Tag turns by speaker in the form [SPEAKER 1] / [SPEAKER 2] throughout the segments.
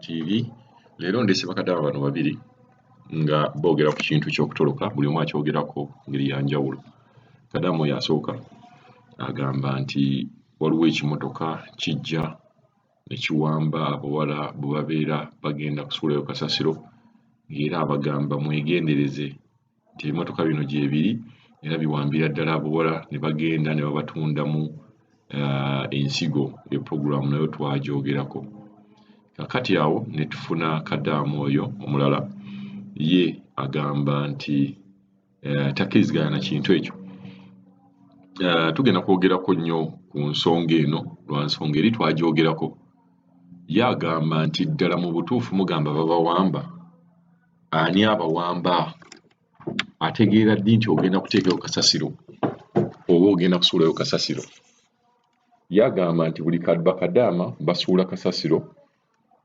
[SPEAKER 1] TV leero ndese bakadaba bano babiri nga boogera ku kintu ky'okutoloka buli omu akyogerako ngeri ya njawulo. Kadamu yasooka agamba nti waliwo ekimotoka kijja ne kiwamba abawala bwe babeera bagenda kusuulayo kasasiro era abagamba mwegendereze nti ebimotoka bino gyebiri era biwambira ddala abawala ne bagenda ne babatundamu ensigo. Eyo puroguramu nayo twagyogerako. Kakati awo ne tufuna Kadamu oyo omulala ye agamba nti takkiriziganya na kintu ekyo. Tugenda kwogerako nnyo ku nsonga eno lwa nsonga eri twagyogerako. Ye agamba nti ddala mu butuufu mugamba babawamba, ani abawamba ategeera ddi nti ogenda kuteekayo kasasiro oba ogenda kusuulayo kasasiro. Ye agamba nti buli bakadaama basuula kasasiro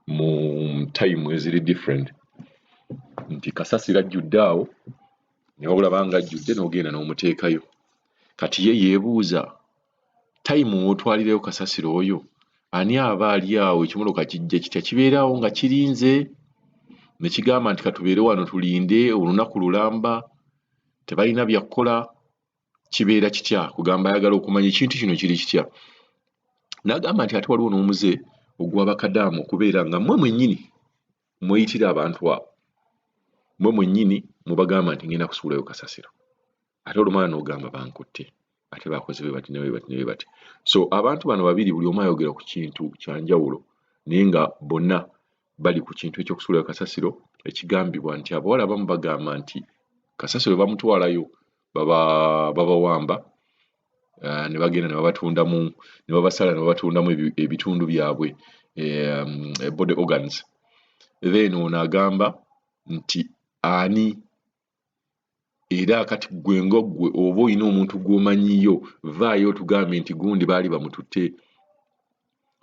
[SPEAKER 1] mu time eziri different, nti kasasiro ajjudde awo ne wabula nga ajjudde n'ogenda n'omuteekayo. Kati ye yeebuuza time w'otwalirayo kasasiro oyo ani aba ali awo ekimotoka kijja kitya kibeerawo nga kirinze ne kigamba nti katubeere wano tulinde olunaku lulamba tebalina byakkola kibeera kitya, kugamba ayagala okumanya ekintu kino kiri kitya. N'agamba nti ate waliwo n'omuze ogw'abakadaamu okubeera nga mmwe mwennyini mweyitira abantu abo, mmwe mwennyini mubagamba nti ngenda kusuulayo kasasiro ate olumala n'ogamba bankutte ate bakoze bwe bati ne bwe bati ne bwe bati. So abantu bano babiri buli omu ayogera ku kintu kya njawulo naye nga bonna bali ku kintu eky'okusuulayo kasasiro ekigambibwa nti abawala abamu bagamba nti kasasiro bamutwalayo babawamba ne bagenda ne babatundamu ne babasala ne babatundamu ebitundu byabwe body organs. Then ono agamba nti ani era kati gwe ng'ggwe oba olina omuntu gw'omanyiyo vaayo tugambe nti gundi baali bamututte.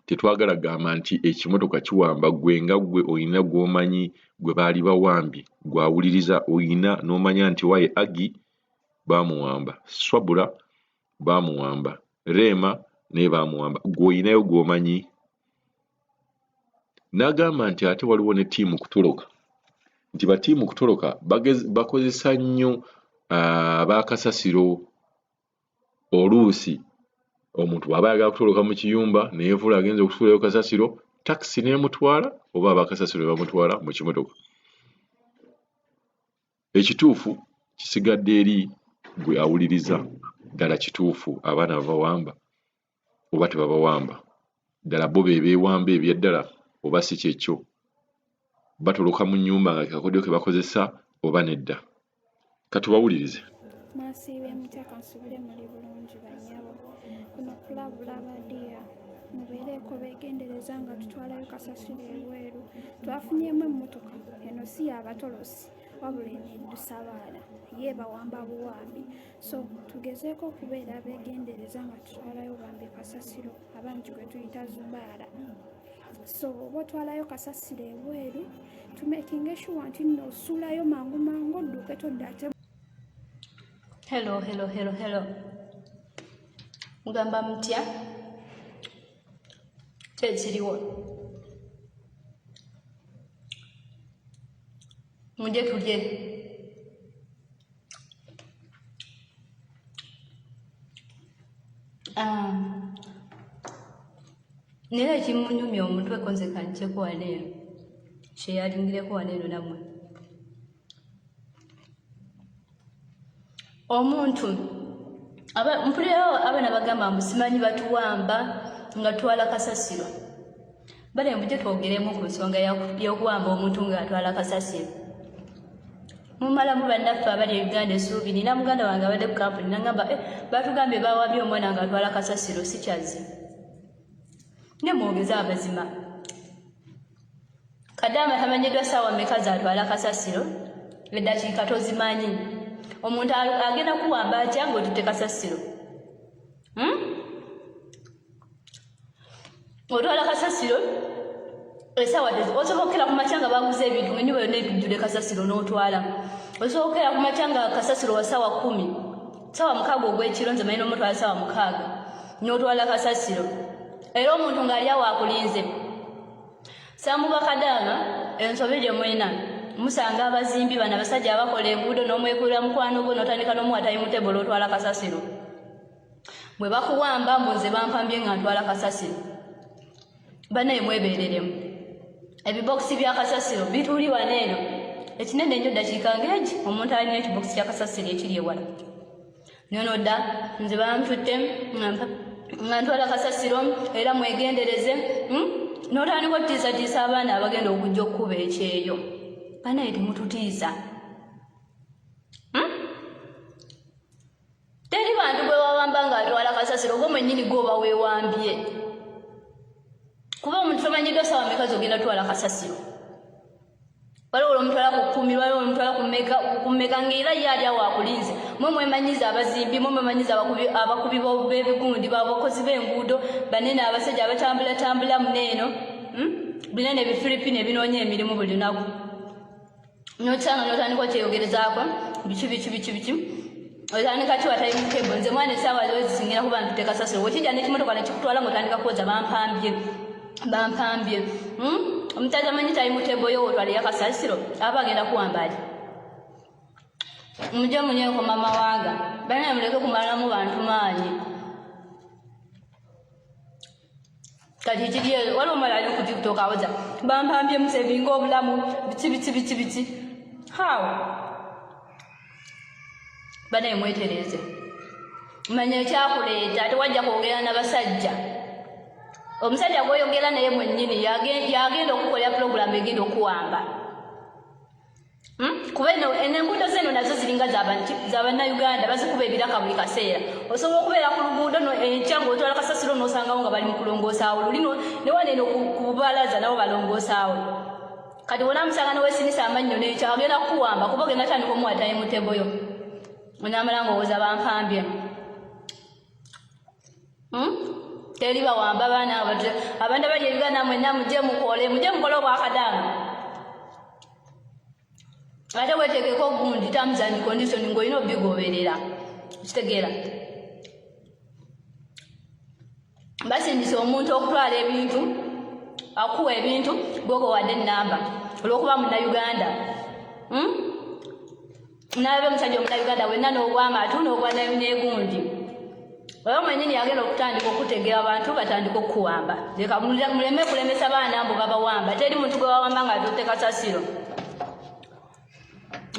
[SPEAKER 1] Tetwagala gamba nti ekimotoka kiwamba, gwe nga gwe olina gw'omanyi gwe baali bawambye gw'awuliriza, olina n'omanya nti waye Agi baamuwamba, Swabula baamuwamba, Reema naye baamuwamba, gwe olinayo gw'omanyi. N'agamba nti ate waliwo ne ttiimu kutoloka, nti batiimu kutoloka bakozesa nnyo abaakasasiro. Oluusi omuntu bw'aba ayagala kutoloka mu kiyumba neyeevula agenza okusuulayo kasasiro, takisi n'emutwala oba abaakasasiro ne bamutwala mu kimotoka. Ekituufu kisigadde eri gwe awuliriza ddala kituufu abaana babawamba oba tebabawamba, ddala bo be beewamba ebyaddala oba si kyekyo, batoloka mu nnyumba nga kakodyo ke bakozesa oba nedda. Katubawulirize.
[SPEAKER 2] Mwasiibye mutya kansubire muli bulungi bannyabo. Kuno kulabula abadiya mubeereko beegendereza nga tutwalayo kasasiro ebweru. Twafunyemu emmotoka eno si y'abatolosi wabula eno eddusa abaana ye bawamba buwambi. So tugezeeko okubeera beegendereza nga tutwalayo bambi kasasiro abangi gwe tuyita zubaala. So oba otwalayo kasasiro ebweru tumekinge sure nti nno osuulayo mangu mangu odduke todda ate.
[SPEAKER 3] Hello. Mugamba mutya? Kyekiriwo. Mujje tulye. Naye ekimunyumya omutwe ko nze kankyeko waneeno kyeyalingireko waneeno nammwe. Omuntu mpulirawo abaana bagamba mbu simanyi batuwamba nga tutwala kasasiro. Bale mujje twogeremu ku nsonga y'okuwamba omuntu ng'atwala kasasiro. Mumalamu bannaffe abali Uganda essuubi. Nina muganda wange abadde ku kampuni n'agamba batugambye bawambye omwana ng'atwala kasasiro si kyazi. Ne mwogeza amazima. Kadaama tamanyiddwa ssaawa mmeka z'atwala kasasiro, eddakiika tozimanyi. Omuntu agenda kuwamba atya ng'otutte kasasiro? Otwala kasasiro essaawa osobokera ku makya nga baguze ebintu ng'ennyumba yonna etujjule kasasiro n'otwala. Osobokera ku makya nga kasasiro wa ssaawa 10, ssaawa 6 ogw'ekiro nze manyi n'omutwala ssaawa 6 n'otwala kasasiro. Era omuntu ng'ali awo akulinze Samuba Kadaama ensobe gye mwena musanga abazimbi bana basajja abakola enguudo n'omwekulira mukwano gwo n'otandika n'omuwatayi mutebo olwotwala kasasiro bwe bakuwamba mbunze bampambye nga ntwala kasasiro banaye mwebeereremu ebibokisi bya kasasiro bituli waneeno ekinene nnyo dakiika ng'egi omuntu alina ekibokisi kya kasasiro ekiri ewala nonodda nze bamtutte nga ntwala kasasiro era mwegendereze n'otandika okutiisatiisa abaana abagenda okujja okukuba ekyeyo banaye temututiisa teri bantu gwe wawamba ng'atwala kasasiro gwe mwennyini gwoba weewambye kuba omuntu tomanyiddwa sawa meka zogenda twala kasasiro waliwo olwomutwala ku kkumi waliwo olwomutwala ku mmeka ng'era ye ali awo akulinze mwe mwemanyiza abazimbi mwe mwemanyiza abakubi b'ebigundi babakozi b'enguudo banene abasajja abatambulatambula muneeno binene ebifiripini ebinoonya emirimu buli lunaku n'okisanga n'otandika okyeyogerezaako biki otandika kiwatayi mutebo nze mwana essaawa zo zisingira kuba ntute kasasiro wekijja n'ekimotoka nekikutwala ng'otandika kwoza bampambye omusaza manyi tayi mutebo yo otwala yakasasiro aba agenda kuwamba ali mujje munyenko mama wanga banaye muleke kumalamu bantu maanyi kati kiri waliwo omala ali ku tiktok awoza bampambye musevinga obulamu biki hawo banaye mwetereze manya ekyakuleeta tewajja kwogera n'abasajja omusajja gwoyogera naye mwennyini yagenda okukolera pulogulamu egenda okuwamba kuba enenguudo zeno nazo ziringa zabannayuganda bazikuba ebiraka buli kaseera osobola okubeera ku luguudo enkya ng'otwala kasasiro n'osangawo nga bali mu kulongoosaawo lulino newaneeno ku bubalaza nabo balongoosaawo kati wonamusanga newesinisa amannyo n'ekyo agenda kukuwamba kuba ogenda tandika omuwatayi muteboyo onamala ng'owooza bampambye teri bawamba baana abantu abali ebiganda mwenna mujje mukole obwakadaama ate weteekeko gundi terms and condition ng'olina obigoberera kitegeera basindisa omuntu okutwala ebintu akuwa ebintu gwoko wadde ennamba olw'okuba munnayuganda nabe omusajja omunnayuganda wenna n'obwamaatu n'obwa negundi oyo mwennyini yagenda okutandika okutegeera abantu batandika okukuwamba leka muleme kulemesa baana mbu babawamba teri muntu gwe wawamba nga atutte kasasiro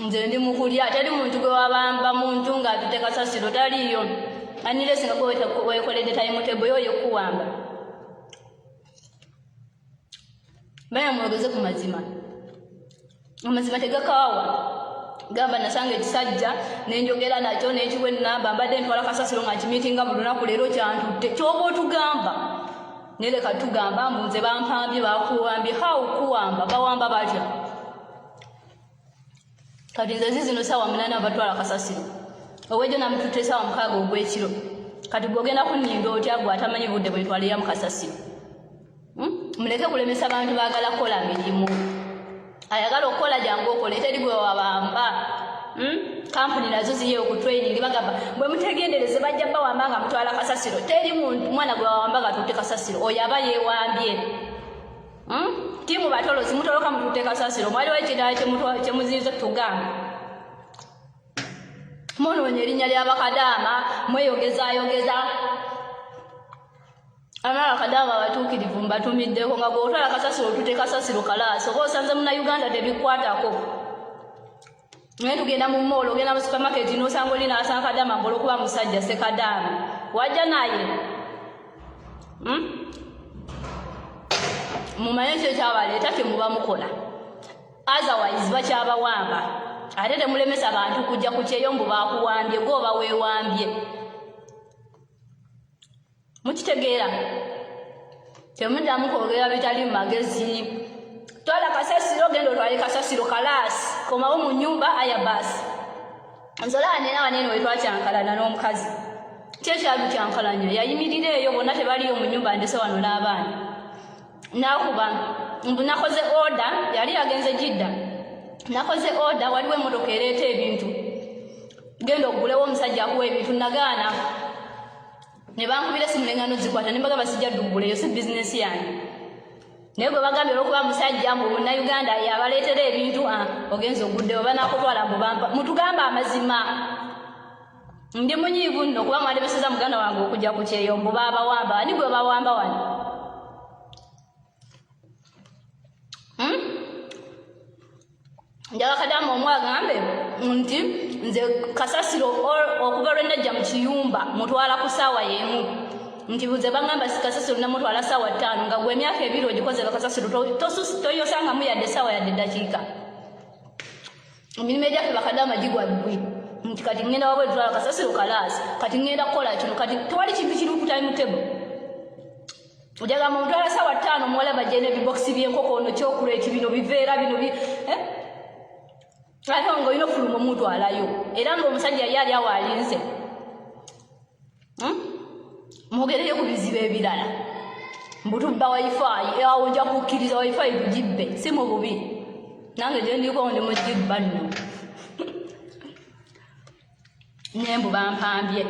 [SPEAKER 3] nze ndi mukulya teri muntu gwe wabamba muntu nga atutte kasasiro taliyo aniresinga wekoledde tayimutebo yoyo okukuwamba baya mwogeze ku mazima amazima tegakaawa gamba nasanga ekisajja nenjogera nakyo nekiwe ennamba mbadde ntwala kasasiro nga kimiitinga mu lunaku leero kyantutte kyoba otugamba nereka tugamba mbuze bampambye bakuwambye kuwamba bawamba batya kati nze zizino saawa 8 batwala kasasiro owejjo namututte saawa 6 ogw'ekiro kati bwogenda kunninda otya gwe atamanyi budde bwetwalira mu kasasiro muleke kulemesa abantu baagala kukola mirimu ayagala okukola jangu okola teri gwe wabamba kampuni nazo ziye okutraining bagamba bwe mutegendereze bajja bawamba nga mutwala kasasiro teri mwana gwe wawamba nga tutte kasasiro oyo aba yeewambye timu batolo zimutoloka mututte kasasiro mwaliwo ekirala kyemuziiza tugamba munoonya erinnya ly'abakadaama mweyogezayogeza amala kadaama abatuukirivu mbatumiddeko nga bw'otwala kasasiro otutte kasasiro kalaasi oba osanze munnayuganda tebikwatako naye tugenda mu moolo ogenda mu supamaketi n'osanga oli n'asanga kadaama ng'olwokuba musajja sekadaama wajja naye mumanye ekyo kyabaleeta temuba mukola otherwise bakyabawamba ate temulemesa bantu kujja ku kyeyo mbu bakuwambye gwoba weewambye mukitegeera temuddamu kwogera bitali mu magezi twala kasasiro genda otwale kasasiro kalaasi komawo mu nnyumba aya baasi nzola nena wanene wetwakyankalana n'omukazi kyekyalu kyankalanya yayimirira eyo bonna tebaliyo mu nnyumba ndese wano n'abaana nakuba mbu nakoze oda yali yagenze jidda nakoze oda waliwo emmotoka ereeta ebintu genda okugulewo omusajja akuwa ebintu nagaana ne bankubira simu nengano zikwata ne mbagamba sijja dduguleyo si bizinesi yange naye gwe bagambye olwokuba musajja mbu munnayuganda yabaleetera ebintu ogenza oguddewo banakutwala mbu bampa mutugamba amazima ndi munyiivu nno kuba mwalemeseza muganda wange okujja ku kyeyo mbu babawamba ani gwe bawamba wano njala Kadamu omwagambe nti nze kasasiro okuva lwe najja mu kiyumba mutwala ku ssaawa y'emu nti buze bangamba sikasasiro namutwala ssaawa 5 nga gwe emyaka 2 ogikoze bakasasiro toyosangamu yadde ssaawa yadde eddakiika emirimu egyaffe bakadamu agigwa bigwi nti kati ngenda wabwe tutwala kasasiro kalaasi kati ngenda kukola kino kati tewali kintu kiri ku time table ojagamba mutwala ssaawa 5 muwala bajje n'ebibokisi by'enkoko ono kyokuleti bino biveera bino ate nga olina ofuluma omutwalayo era ng'omusajja yali awo alinze mwogereyo ku bizibu ebirala mbutubba wifi awo nja kukkiriza wifi tugibbe si mu bubi nange gye ndiko ndi mugibba nno nembu bampambye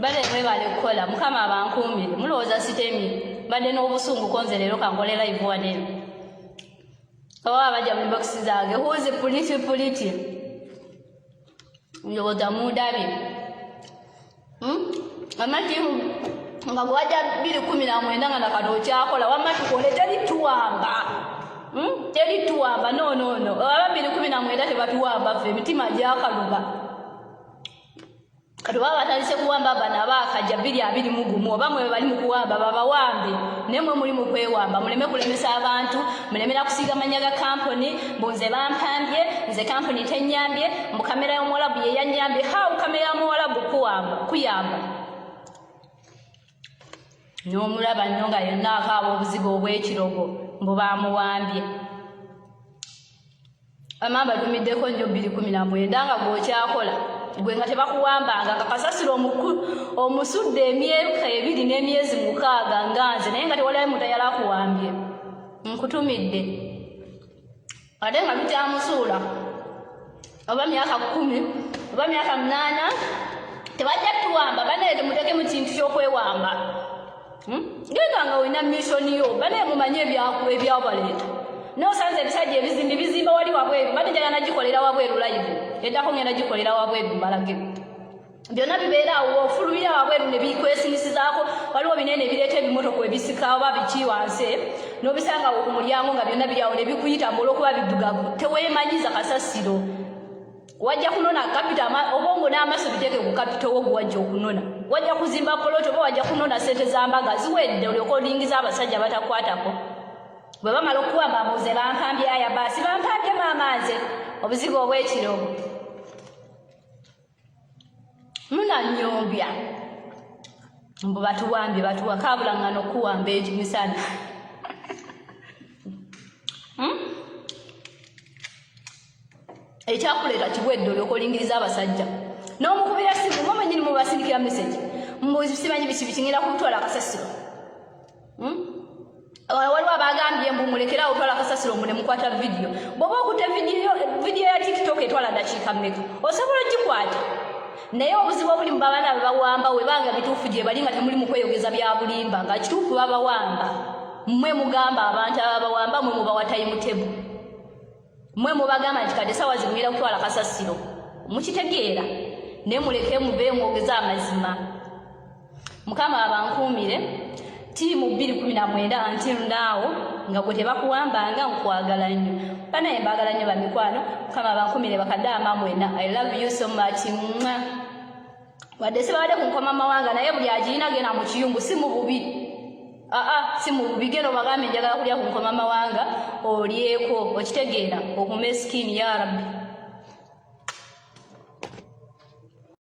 [SPEAKER 3] bale bale kukola mukama abankuumire mulowooza sitemye badde n'obusungu konze leero kankole live waneeno oba bajja mu bokisi zange huzi puliti ndowooza mundabye amati nga bwajja 2019 nga nakati okyakola wamma tukole terituwamba no aba 2019 tebatuwamba ffe emitima gyakaluba kati baba batandise kuwamba bano abaakajja 2021 oba mwe bali mu kuwamba babawambe naye mwe muli mu kwewamba muleme kulemesa abantu mulemera kusiiga manya ga kampuni mbunze bampambye nze kampuni tenyambye mu kamera y'omuwalabu ye yanyambye hawu kamera y'omuwalabu kuyamba n'omulaba nnyo nga yonna akaaba obuzibu obw'ekirogo mbu bamuwambye amamba tumiddeko nnyo 2019 nga gw'okyakola gwe nga tebakuwambanga nga kasasiro omusudde emyaka 2 n'emyezi 6 nga nze naye nga tewaliwo muntu ayala akuwambye nkutumidde ate nga tukyamusuula oba myaka 10 oba myaka 8 tebajja tuwamba banaye temuteke mu kintu ky'okwewamba genda nga olina missoni yo banaye mumanye ebyabaleeta nosanze ebisajja ebizimbi bizimba wali wabweru bati njagala nagikolera wabweru live eddako ngenda gikolera wabweru mbalage byonna bibeeraawo ofulumira wabweru ne bikwesingisizaako waliwo binene ebireeta ebimotoka ebisika oba biki wansi n'obisanga ku mulyango nga byonna biri awo ne bikuyita olw'okuba biddugavu teweemanyiza kasasiro wajja kunona kapita obongo n'amaaso biteeke ku kapita wo gwajja okunona wajja kuzimba poloti oba wajja kunona sente z'ambaga ziwedde olyoka olingiza abasajja batakwatako bwe bamala okuwamba mbuze bampambye aya baasi bampambye maamanze obuzibu obw'ekirogo munannyombya mbu batuwambye batuwa kabulangano okuwamba ekimisana ekyakuleeta kiwedde olyoka olingiriza abasajja n'omukubira simu mwe mwenyini mubasindikira meseji mbusimanyi biki bikingenda kumutwala akasasiro waliwo abagambye mbu mulekerawo otwala kasasiro mune mukwata vidiyo bw'oba okutte vidiyo ya tiktok etwala dakiika mmeka osobola ogikwata naye obuzibu obuli mu babaana bebawamba webanga bituufu gye bali nga temuli mu kweyogeza bya bulimba nga kituufu babawamba mmwe mugamba abantu ababawamba mwe mubawa tayimutebu mmwe mubagamba nti kati sawa zimira kutwala kasasiro mukitegeera naye muleke mube mwogeza amazima mukama abankuumire tiimu 2019 until now nga gwe tebakuwambanga nkwagala nnyo banaye mbagala nnyo bamikwano mukama bankumire bakadaama mwena I love you so much wadde sibadde ku nkoma mawanga naye buli agirina gena mu kiyumbu si mu bubi si mu bubi geno bagambe njagala kulya ku nkoma mawanga olyeko okitegeera okumeskini ya rabbi